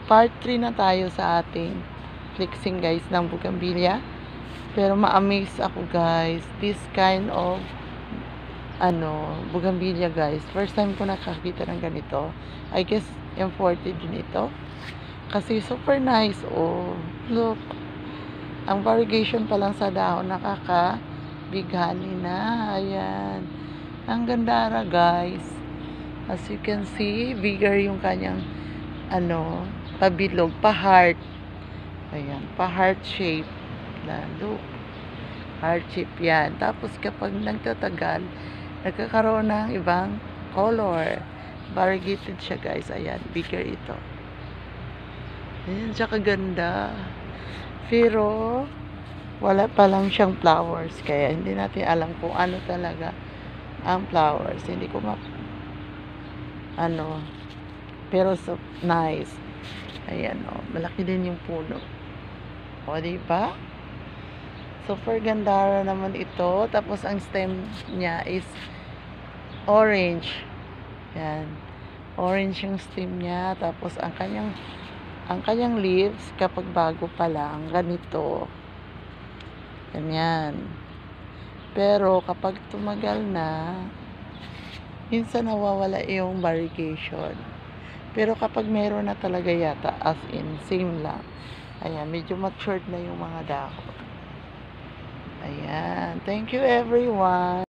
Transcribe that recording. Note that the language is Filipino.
part 3 na tayo sa ating flexing guys ng bougainvillea. Pero ma-amaze ako guys. This kind of bougainvillea guys. First time ko nakakita ng ganito. I guess imported din ito. Kasi super nice. Oh, look. Ang variegation pa lang sa dahon nakakabighani na. Ayan. Ang gandara guys. As you can see, bigger yung kanyang pabilog, pa-heart. Ayan, pa-heart shape. Look. Heart shape yan. Tapos kapag nagtatagal, nagkakaroon ng ibang color. Variegated siya guys. Ayan, bigger ito. Ayan, siya kaganda. Pero, wala pa lang siyang flowers. Kaya hindi natin alam kung ano talaga ang flowers. Hindi ko pero so nice. Ayan malaki din yung puno. O diba? Super gandara naman ito. Tapos ang stem niya is orange. Yan. Orange yung stem niya. Tapos ang kanyang leaves kapag bago pa lang ganito. Ganyan. Pero kapag tumagal na, minsan nawawala yung variegation. Pero kapag meron na talaga yata, as in, same lang. Ayan, medyo matured na yung mga dahon. Ayan. Thank you everyone.